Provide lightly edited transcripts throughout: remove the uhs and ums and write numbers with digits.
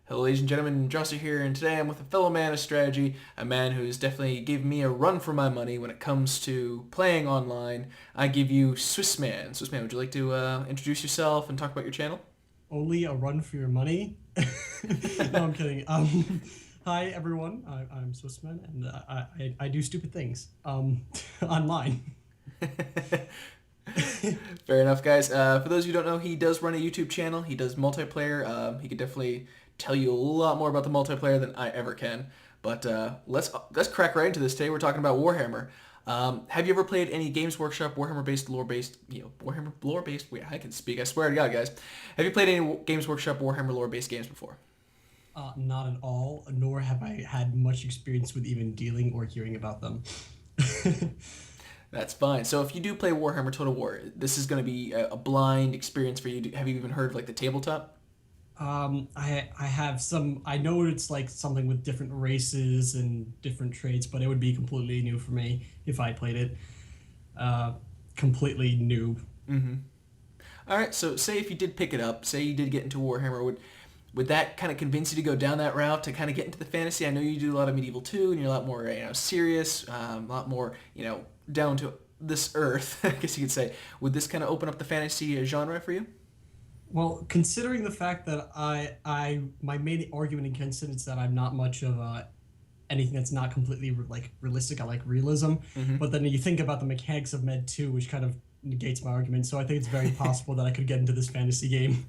Hello, ladies and gentlemen, Drahcir here, and today I'm with a fellow man of strategy, a man who's definitely given me a run for my money when it comes to playing online. I give you Swissman. Swissman, would you like to introduce yourself and talk about your channel? Only a run for your money? No, I'm kidding. Hi everyone. I'm Swissman, and I do stupid things online. Fair enough, guys. For those of you who don't know, he does run a YouTube channel. He does multiplayer. He could definitely tell you a lot more about the multiplayer than I ever can. But let's crack right into this. Today we're talking about Warhammer. Have you ever played any Games Workshop Warhammer-based, lore-based, Warhammer lore-based? Wait, I can speak. I swear to God, guys. Have you played any Games Workshop Warhammer lore-based games before? Not at all, nor have I had much experience with even dealing or hearing about them. That's fine. So if you do play Warhammer Total War, this is going to be a blind experience for you. Have you even heard of like the tabletop? I have some. I know it's like something with different races and different traits, but it would be completely new for me if I played it. Uh, Completely new. All right. So say if you did pick it up, say you did get into Warhammer, would that kind of convince you to go down that route to kind of get into the fantasy? I know you do a lot of medieval too, and you're a lot more serious, a lot more down to this earth, I guess you could say. Would this kind of open up the fantasy genre for you? Well, considering the fact that my main argument against it is that I'm not much of anything that's not completely like realistic. I like realism, but then you think about the mechanics of Med 2, which kind of negates my argument. So I think it's very possible that I could get into this fantasy game.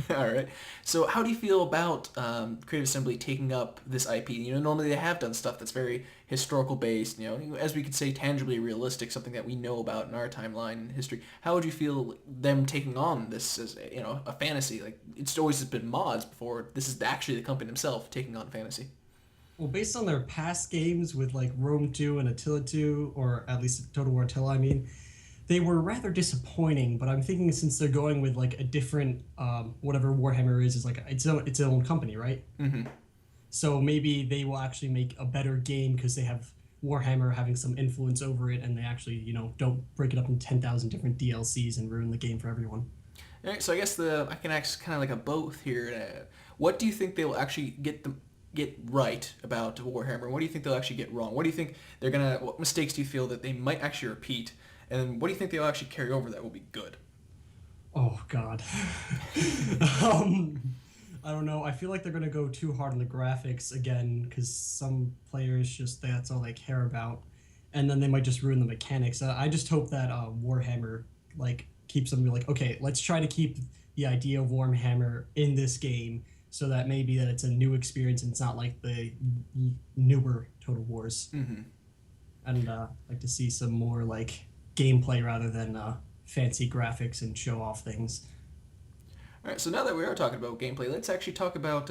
All right. So how do you feel about Creative Assembly taking up this IP? Normally they have done stuff that's very historical based, as we could say tangibly realistic, something that we know about in our timeline and history. How would you feel them taking on this as, a fantasy? Like, it's always been mods before. This is actually the company themselves taking on fantasy. Well, based on their past games with like Rome 2 and Attila 2, or at least Total War Attila, I mean, they were rather disappointing. But I'm thinking since they're going with like a different, whatever Warhammer is like its own company, right? So maybe they will actually make a better game because they have Warhammer having some influence over it, and they actually, don't break it up in 10,000 different DLCs and ruin the game for everyone. All right. So I guess I can ask kind of like a both here. What do you think they will actually get right about Warhammer? What do you think they'll actually get wrong? What do you think they're gonna? What mistakes do you feel that they might actually repeat? And what do you think they'll actually carry over that will be good? Oh God. I don't know. I feel like they're gonna go too hard on the graphics again because some players just that's all they care about, and then they might just ruin the mechanics. I just hope that Warhammer like keeps them like okay, let's try to keep the idea of Warhammer in this game so that maybe that it's a new experience and it's not like the newer Total Wars. And like to see some more like gameplay rather than fancy graphics and show off things. All right. So now that we are talking about gameplay, let's actually talk about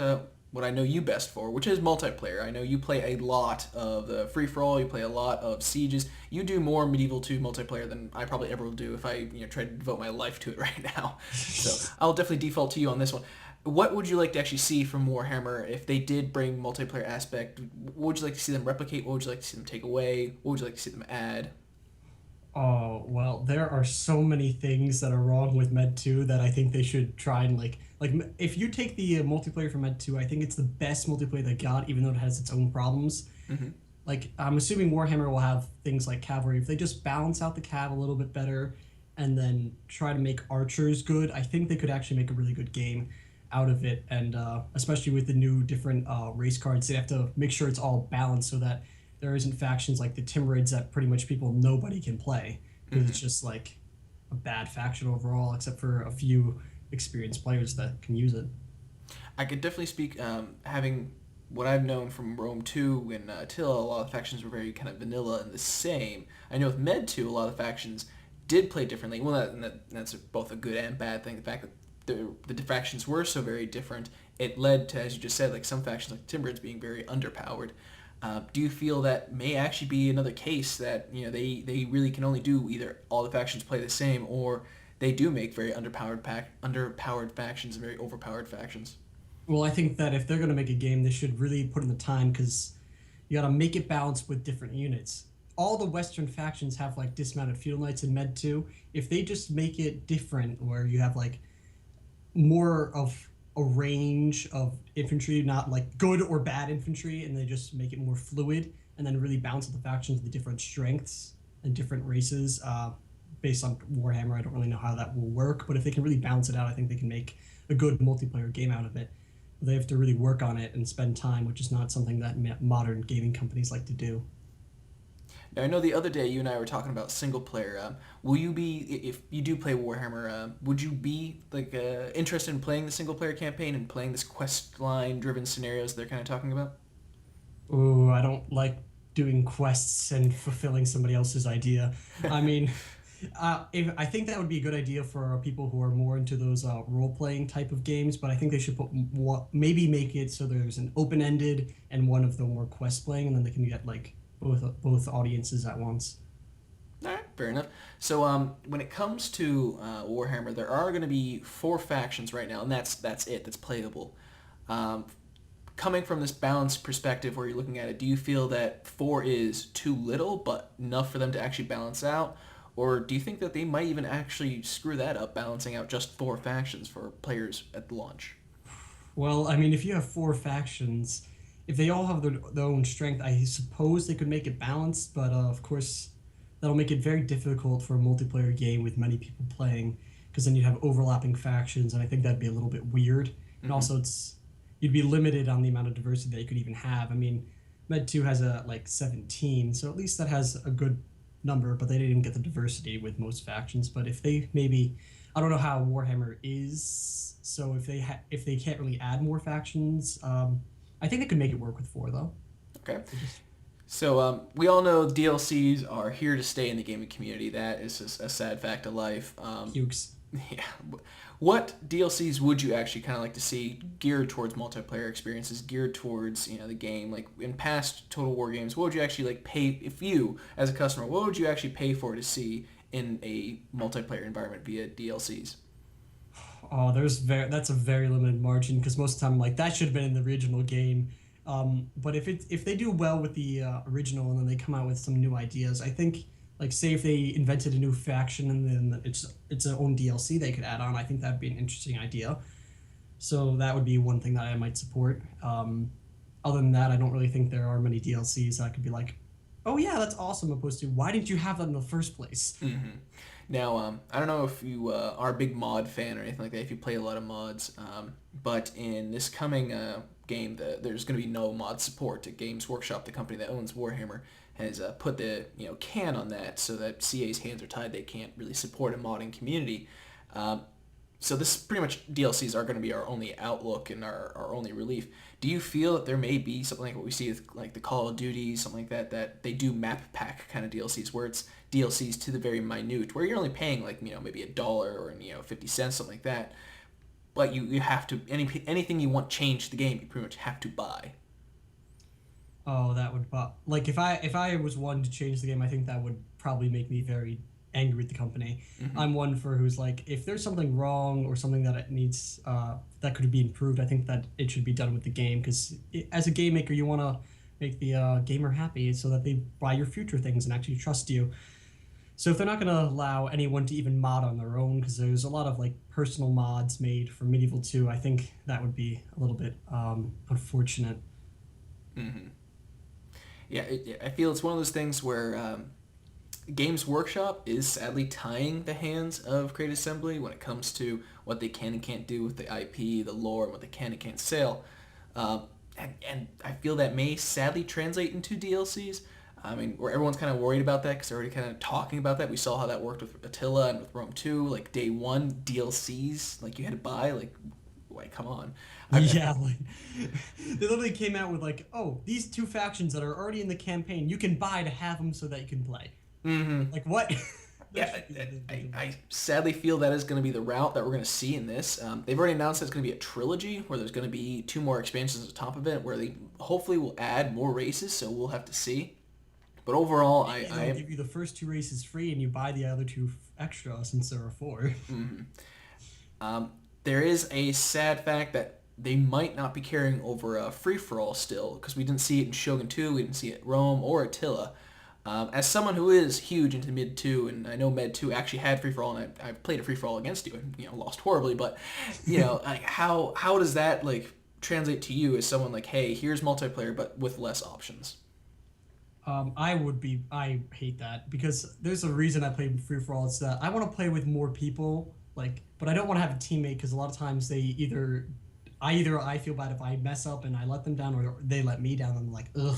what I know you best for, which is multiplayer. I know you play a lot of the free for all. You play a lot of sieges. You do more medieval 2 multiplayer than I probably ever will do if I try to devote my life to it right now. So I'll definitely default to you on this one. What would you like to actually see from Warhammer if they did bring multiplayer aspect? What would you like to see them replicate? What would you like to see them take away? What would you like to see them add? Oh, well, there are so many things that are wrong with Med 2 that I think they should try and like if you take the multiplayer from Med 2, I think it's the best multiplayer they got even though it has its own problems. Like I'm assuming Warhammer will have things like cavalry. If they just balance out the cav a little bit better and then try to make archers good, I think they could actually make a really good game out of it. And especially with the new different race cards, they have to make sure it's all balanced so that there isn't factions like the Timurids that pretty much nobody can play because it's just like a bad faction overall, except for a few experienced players that can use it. I could definitely speak, having what I've known from Rome 2 and Attila, a lot of factions were very kind of vanilla and the same. I know with Med 2, a lot of factions did play differently. Well, that's both a good and bad thing. The fact that the factions were so very different, it led to, as you just said, like some factions like Timurids being very underpowered. Do you feel that may actually be another case that they really can only do either all the factions play the same or they do make very underpowered factions and very overpowered factions? Well, I think that if they're going to make a game, they should really put in the time because you got to make it balanced with different units. All the Western factions have like dismounted feudal knights in Med 2. If they just make it different, where you have like more of a range of infantry, not like good or bad infantry, and they just make it more fluid, and then really balance the factions with the different strengths and different races. Based on Warhammer, I don't really know how that will work, but if they can really balance it out, I think they can make a good multiplayer game out of it. But they have to really work on it and spend time, which is not something that modern gaming companies like to do. Now, I know the other day you and I were talking about single player. Will you be, if you do play Warhammer, would you be like interested in playing the single player campaign and playing this quest line driven scenarios they're kind of talking about? Ooh, I don't like doing quests and fulfilling somebody else's idea. I mean, if, I think that would be a good idea for people who are more into those role playing type of games. But I think they should maybe make it so there's an open ended and one of them more quest playing, and then they can get like both audiences at once. All right, fair enough. So when it comes to Warhammer, there are going to be four factions right now, and that's it. That's playable. Um, Coming from this balanced perspective where you're looking at it, do you feel that four is too little but enough for them to actually balance out? Or do you think that they might even actually screw that up, balancing out just four factions for players at the launch? Well, I mean, if you have four factions, if they all have their own strength, I suppose they could make it balanced, but of course, that'll make it very difficult for a multiplayer game with many people playing, because then you'd have overlapping factions, and I think that'd be a little bit weird. And Mm-hmm. also, you'd be limited on the amount of diversity that you could even have. I mean, Med 2 has a like 17, so at least that has a good number, but they didn't get the diversity with most factions. But if they maybe, I don't know how Warhammer is, so if they can't really add more factions, I think they could make it work with four though. Okay. So we all know DLCs are here to stay in the gaming community. That is just a sad fact of life. Hughes. Yeah. What DLCs would you actually kind of like to see geared towards multiplayer experiences, geared towards the game? Like in past Total War games, what would you actually like pay if you, as a customer, what would you actually pay for to see in a multiplayer environment via DLCs? Oh, that's a very limited margin because most of the time, like that should have been in the original game. But if they do well with the original and then they come out with some new ideas, I think like say if they invented a new faction and then it's own DLC they could add on, I think that'd be an interesting idea. So that would be one thing that I might support. Other than that, I don't really think there are many DLCs that could be like, oh yeah, that's awesome. Opposed to why didn't you have that in the first place? Mm-hmm. Now, I don't know if you are a big mod fan or anything like that, if you play a lot of mods, but in this coming game, there's going to be no mod support. Games Workshop, the company that owns Warhammer, has put the can on that so that CA's hands are tied. They can't really support a modding community. So this pretty much DLCs are going to be our only outlook and our only relief. Do you feel that there may be something like what we see with like the Call of Duty, something like that, that they do map pack kind of DLCs where it's DLCs to the very minute, where you're only paying like maybe $1 or 50 cents, something like that, but you have to anything you want changed the game, you pretty much have to buy. Oh, that would like if I was one to change the game, I think that would probably make me very angry with the company. Mm-hmm. I'm one for who's like, if there's something wrong or something that it needs that could be improved, I think that it should be done with the game because as a game maker, you want to make the gamer happy so that they buy your future things and actually trust you. So if they're not going to allow anyone to even mod on their own, because there's a lot of like personal mods made for Medieval 2, I think that would be a little bit unfortunate. Mm-hmm. Yeah, I feel it's one of those things where Games Workshop is sadly tying the hands of Creative Assembly when it comes to what they can and can't do with the IP, the lore, and what they can and can't sell. And I feel that may sadly translate into DLCs. I mean, where everyone's kind of worried about that because they're already kind of talking about that. We saw how that worked with Attila and with Rome 2. Like, day one, DLCs, like, you had to buy. Like, come on. Yeah, like they literally came out with like, oh, these two factions that are already in the campaign, you can buy to have them so that you can play. Mm-hmm. Like what? Yeah, I sadly feel that is going to be the route that we're going to see in this. They've already announced that it's going to be a trilogy where there's going to be 2 more expansions on top of it where they hopefully will add more races, so we'll have to see. But overall, They'll give you the first 2 races free and you buy the other 2 extra since there are 4. Mm-hmm. There is a sad fact that they might not be carrying over a free-for-all still because we didn't see it in Shogun 2, we didn't see it in Rome or Attila. As someone who is huge into Mid 2, and I know Med 2 actually had free for all, and I've played a free for all against you, and lost horribly. But like how does that like translate to you as someone like, hey, here's multiplayer, but with less options? I hate that because there's a reason I play free for all. It's that I want to play with more people, like, but I don't want to have a teammate because a lot of times I feel bad if I mess up and I let them down, or they let me down. And I'm like, ugh.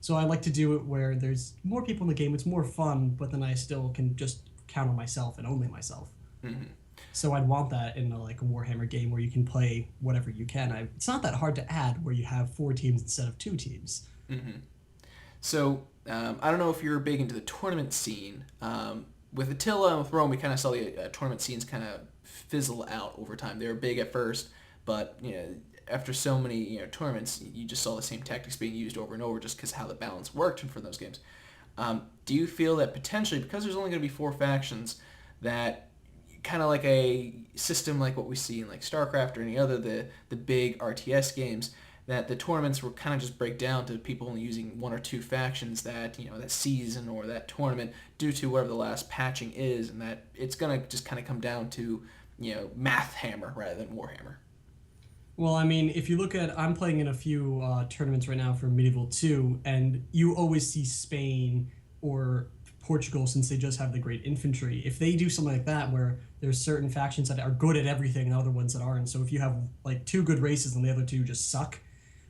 So I like to do it where there's more people in the game. It's more fun, but then I still can just count on myself and only myself. Mm-hmm. So I'd want that in like a Warhammer game where you can play whatever you can. It's not that hard to add where you have 4 teams instead of 2 teams. Mm-hmm. So I don't know if you're big into the tournament scene. With Attila and with Rome, we kind of saw the tournament scenes kind of fizzle out over time. They were big at first, but after so many tournaments, you just saw the same tactics being used over and over just because how the balance worked for those games. Do you feel that potentially, because there's only going to be 4 factions, that kind of like a system like what we see in like StarCraft or any other the big RTS games, that the tournaments will kind of just break down to people only using 1 or 2 factions that that season or that tournament due to whatever the last patching is, and that it's going to just kind of come down to math hammer rather than Warhammer? Well, I mean, if you look at, I'm playing in a few tournaments right now for Medieval 2, and you always see Spain or Portugal, since they just have the great infantry. If they do something like that, where there's certain factions that are good at everything and other ones that aren't, so if you have like 2 good races and the other 2 just suck,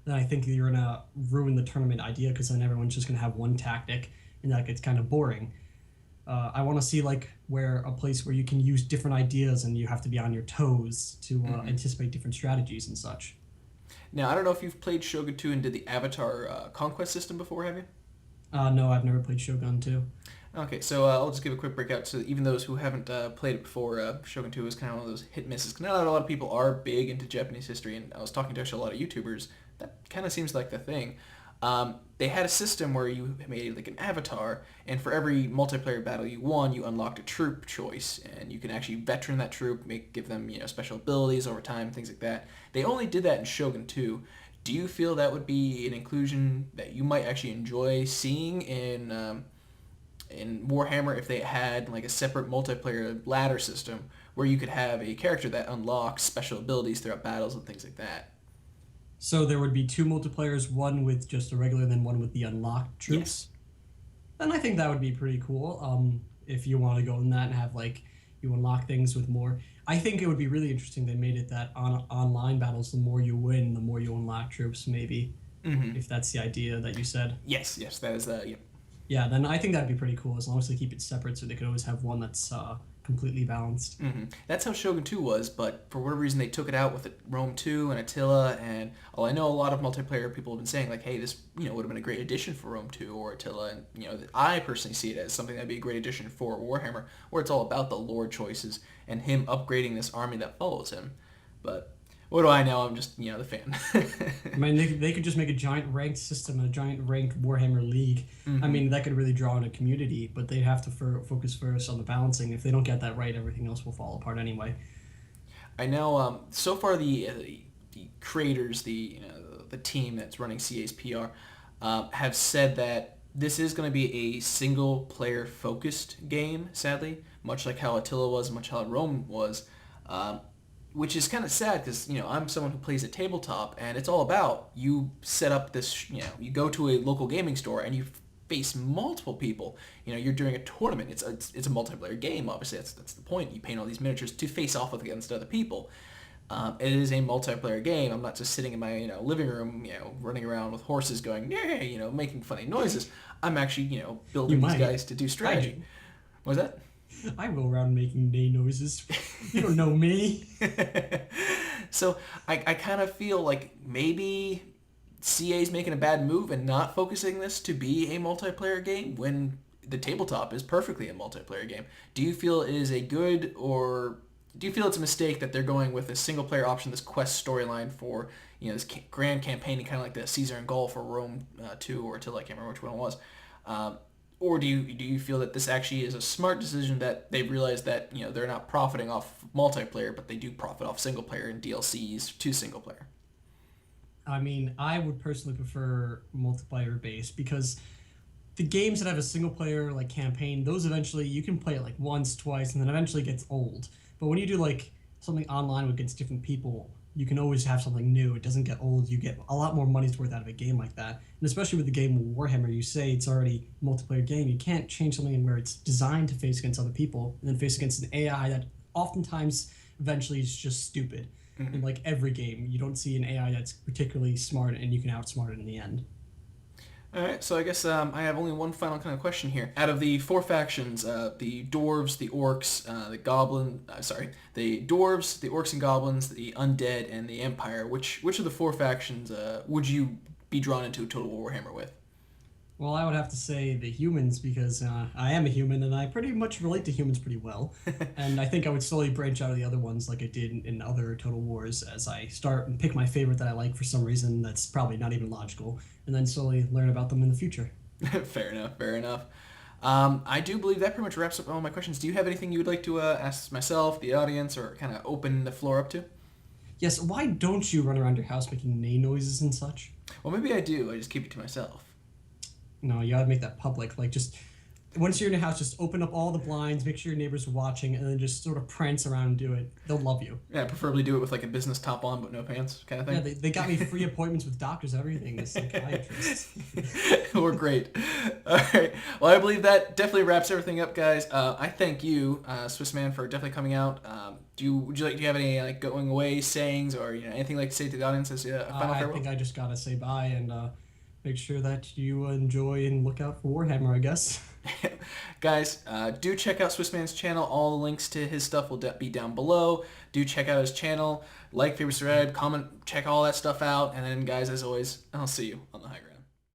then I think you're gonna ruin the tournament idea because then everyone's just gonna have one tactic, and that gets kind of boring. I want to see like where a place where you can use different ideas and you have to be on your toes to anticipate different strategies and such. Now, I don't know if you've played Shogun 2 and did the Avatar conquest system before, have you? No, I've never played Shogun 2. Okay, so I'll just give a quick breakout. So even those who haven't played it before, Shogun 2 is kind of one of those hit misses. Not a lot of people are big into Japanese history, and I was talking to actually a lot of YouTubers. That kind of seems like the thing. They had a system where you made like an avatar, and for every multiplayer battle you won, you unlocked a troop choice, and you can actually veteran that troop, give them special abilities over time, things like that. They only did that in Shogun 2. Do you feel that would be an inclusion that you might actually enjoy seeing in Warhammer if they had like a separate multiplayer ladder system where you could have a character that unlocks special abilities throughout battles and things like that? So there would be 2 multiplayers, one with just a regular, then one with the unlocked troops. Yes. And I think that would be pretty cool. If you want to go in that and have like you unlock things with more. I think it would be really interesting. They made it that on online battles, the more you win, the more you unlock troops. Maybe if that's the idea that you said. Yes, that is yeah. Yeah, then I think that'd be pretty cool as long as they keep it separate, so they could always have one that's completely balanced. That's how Shogun 2 was, but for whatever reason they took it out with Rome 2 and Attila, and I know a lot of multiplayer people have been saying like, hey, this would have been a great addition for Rome 2 or Attila, and I personally see it as something that'd be a great addition for Warhammer, where it's all about the lore choices and him upgrading this army that follows him. But what do I know? I'm just, the fan. I mean, they could just make a giant ranked system, a giant ranked Warhammer League. I mean, that could really draw in a community, but they'd have to focus first on the balancing. If they don't get that right, everything else will fall apart anyway. I know so far the creators, the team that's running CA's PR, have said that this is going to be a single player focused game, sadly, much like how Attila was, much how Rome was. Which is kind of sad because, I'm someone who plays at tabletop, and it's all about you set up this, you go to a local gaming store and you face multiple people. You're doing a tournament. It's a multiplayer game, obviously. That's the point. You paint all these miniatures to face off against other people. It is a multiplayer game. I'm not just sitting in my, living room, running around with horses going, yay, making funny noises. I'm actually, building these guys to do strategy. What was that? I go around making neigh noises. You don't know me. So I kind of feel like maybe CA's making a bad move and not focusing this to be a multiplayer game when the tabletop is perfectly a multiplayer game. Do you feel it is a good, or do you feel it's a mistake that they're going with a single player option, this quest storyline for this grand campaign, kind of like the Caesar and Gaul for Rome 2 or Attila, I can't remember which one it was. Or do you feel that this actually is a smart decision that they've realized that they're not profiting off multiplayer, but they do profit off single player and DLCs to single player? I mean, I would personally prefer multiplayer based because the games that have a single player like campaign, those eventually you can play it like once, twice, and then eventually it gets old. But when you do like something online against different people, you can always have something new. It doesn't get old. You get a lot more money's worth out of a game like that. And especially with the game Warhammer, you say it's already a multiplayer game. You can't change something where it's designed to face against other people and then face against an AI that oftentimes eventually is just stupid. In like every game, you don't see an AI that's particularly smart and you can outsmart it in the end. All right, so I guess I have only one final kind of question here. Out of the four factions, the dwarves, the orcs, the dwarves, the orcs and goblins, the undead, and the empire, which of the four factions would you be drawn into Total Warhammer with? Well, I would have to say the humans because I am a human and I pretty much relate to humans pretty well. And I think I would slowly branch out of the other ones like I did in other Total Wars as I start and pick my favorite that I like for some reason that's probably not even logical, and then slowly learn about them in the future. Fair enough, fair enough. I do believe that pretty much wraps up all my questions. Do you have anything you would like to ask myself, the audience, or kind of open the floor up to? Yes, why don't you run around your house making neigh noises and such? Well, maybe I do. I just keep it to myself. No, you gotta make that public. Like, just once you're in your house, just open up all the blinds, make sure your neighbors are watching, and then just sort of prance around and do it. They'll love you. Yeah, preferably do it with like a business top on but no pants kind of thing. Yeah, they got me free appointments with doctors, everything, as psychiatrists. We're great. All right. Well, I believe that definitely wraps everything up, guys. I thank you, Swissman, for definitely coming out. Do you have any like going away sayings or anything like to say to the audience as a final farewell? I think I just gotta say bye and make sure that you enjoy and look out for Warhammer, I guess. Guys, do check out Swissman's channel. All the links to his stuff will be down below. Do check out his channel. Like, favorite, subscribe, comment, check all that stuff out. And then, guys, as always, I'll see you on the high ground.